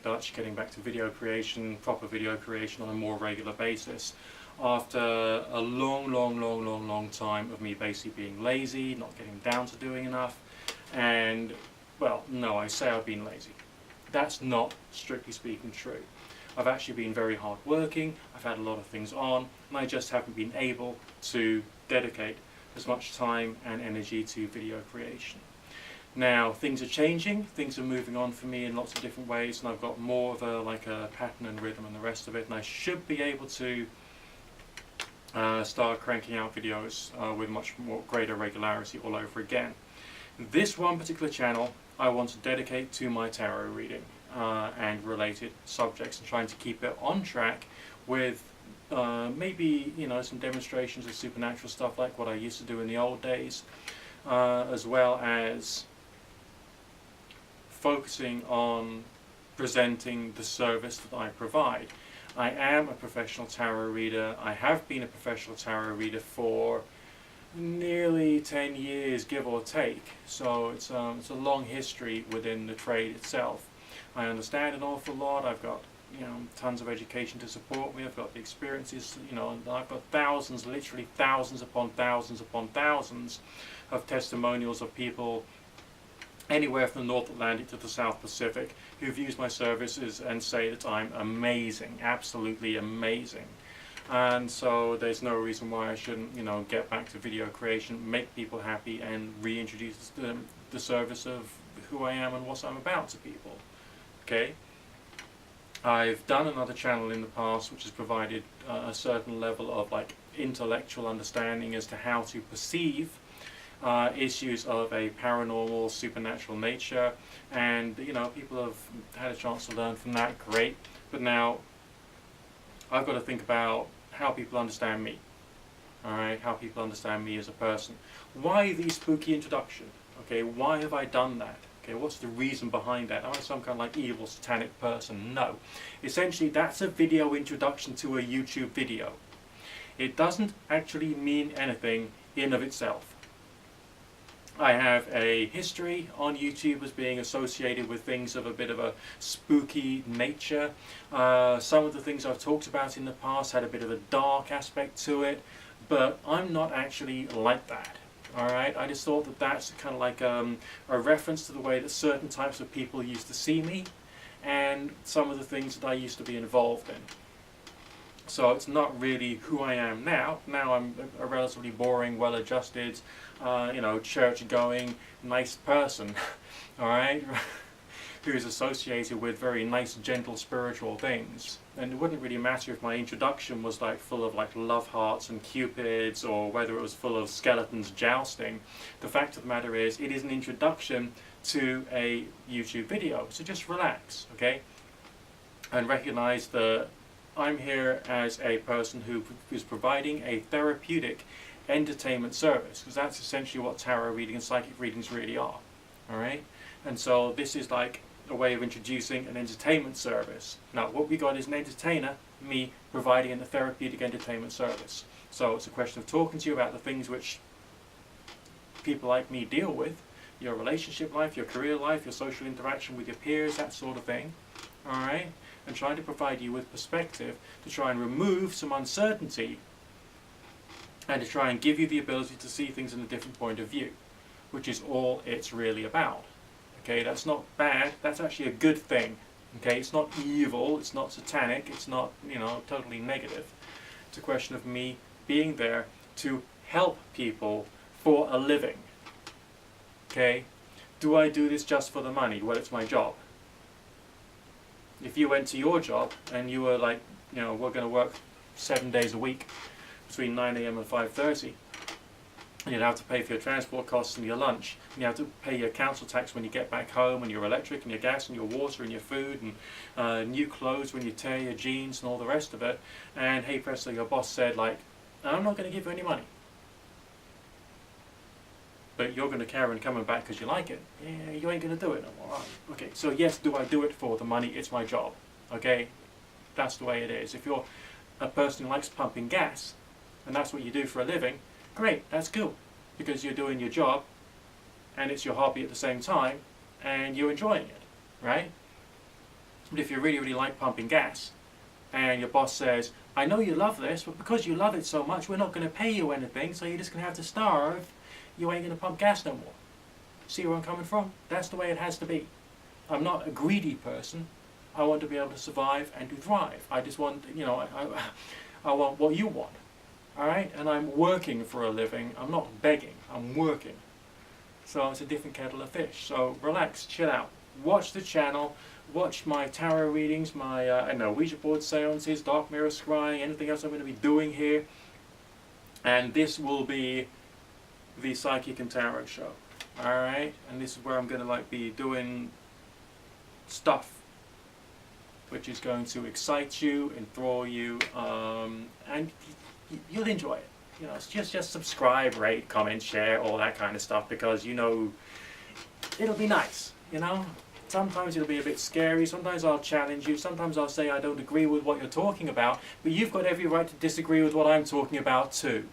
like Dutch, getting back to video creation, proper video creation on a more regular basis. After a long time of me basically being lazy, not getting down to doing enough, and, well, no, I say I've been lazy. That's not, strictly speaking, true. I've actually been very hard working, I've had a lot of things on, and I just haven't been able to dedicate as much time and energy to video creation. Now, things are changing, things are moving on for me in lots of different ways, and I've got more of a pattern and rhythm and the rest of it, and I should be able to start cranking out videos with much more greater regularity all over again. This one particular channel I want to dedicate to my tarot reading and related subjects, and trying to keep it on track with maybe, you know, some demonstrations of supernatural stuff like what I used to do in the old days, as well as focusing on presenting the service that I provide. I am a professional tarot reader. I have been a professional tarot reader for nearly 10 years, give or take. So it's a long history within the trade itself. I understand an awful lot. I've got, you know, tons of education to support me. I've got the experiences, you know, I've got thousands, literally thousands upon thousands of testimonials of people anywhere from the North Atlantic to the South Pacific who've used my services and say that I'm amazing, absolutely amazing. And so there's no reason why I shouldn't, you know, get back to video creation, make people happy, and reintroduce the service of who I am and what I'm about to people. Okay? I've done another channel in the past which has provided a certain level of like intellectual understanding as to how to perceive issues of a paranormal, supernatural nature, and, you know, people have had a chance to learn from that, great. But now I've got to think about how people understand me. Alright, how people understand me as a person. Why the spooky introduction? Okay, why have I done that? Okay, what's the reason behind that? Am I some kind of like evil satanic person? No. Essentially, that's a video introduction to a YouTube video. It doesn't actually mean anything in of itself. I have a history on YouTube as being associated with things of a bit of a spooky nature. Some of the things I've talked about in the past had a bit of a dark aspect to it, but I'm not actually like that. Alright, I just thought that that's kind of like a reference to the way that certain types of people used to see me, and some of the things that I used to be involved in. So it's not really who I am now. Now I'm a relatively boring, well-adjusted, you know, church-going, nice person, alright, who's associated with very nice, gentle, spiritual things. And it wouldn't really matter if my introduction was like full of like love hearts and cupids, or whether it was full of skeletons jousting. The fact of the matter is, it is an introduction to a YouTube video. So just relax, okay? And recognize that I'm here as a person who is providing a therapeutic entertainment service, because that's essentially what tarot reading and psychic readings really are. Alright? And so this is like a way of introducing an entertainment service. Now, what we got is an entertainer, me, providing a therapeutic entertainment service. So it's a question of talking to you about the things which people like me deal with, your relationship life, your career life, your social interaction with your peers, that sort of thing. Alright? And trying to provide you with perspective to try and remove some uncertainty, and to try and give you the ability to see things in a different point of view, which is all it's really about. Okay, that's not bad, that's actually a good thing. Okay, it's not evil, it's not satanic, it's not, you know, totally negative. It's a question of me being there to help people for a living. Okay, do I do this just for the money? Well, it's my job. If you went to your job and you were like, you know, we're going to work 7 days a week between 9 AM and 5:30, and you'd have to pay for your transport costs and your lunch, and you have to pay your council tax when you get back home, and your electric and your gas and your water and your food, and new clothes when you tear your jeans and all the rest of it, and hey presto, your boss said like, I'm not going to give you any money, but you're going to carry on coming back because you like it. Yeah, you ain't going to do it no more. Right. Okay, so yes, do I do it for the money? It's my job. Okay, that's the way it is. If you're a person who likes pumping gas, and that's what you do for a living, great, that's cool, because you're doing your job, and it's your hobby at the same time, and you're enjoying it, right? But if you really, really like pumping gas, and your boss says, I know you love this, but because you love it so much, we're not going to pay you anything, so you're just going to have to starve, you ain't going to pump gas no more. See where I'm coming from? That's the way it has to be. I'm not a greedy person. I want to be able to survive and to thrive. I just want, you know, I want what you want. Alright? And I'm working for a living. I'm not begging. I'm working. So it's a different kettle of fish. So relax, chill out. Watch the channel. Watch my tarot readings, my I don't know, Ouija board seances, dark mirror scrying, anything else I'm going to be doing here. And this will be the Psychic and Tarot show. Alright? And this is where I'm going to like be doing stuff which is going to excite you, enthrall you, and you'll enjoy it. You know, it's just subscribe, rate, comment, share, all that kind of stuff, because you know it'll be nice. You know, sometimes it'll be a bit scary. Sometimes I'll challenge you. Sometimes I'll say I don't agree with what you're talking about, but you've got every right to disagree with what I'm talking about too,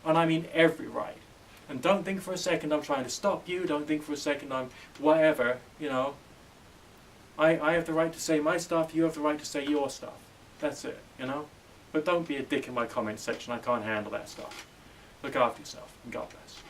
and I mean every right. And don't think for a second I'm trying to stop you. Don't think for a second I'm whatever. You know. I have the right to say my stuff, you have the right to say your stuff. That's it, you know? But don't be a dick in my comment section, I can't handle that stuff. Look after yourself, and God bless.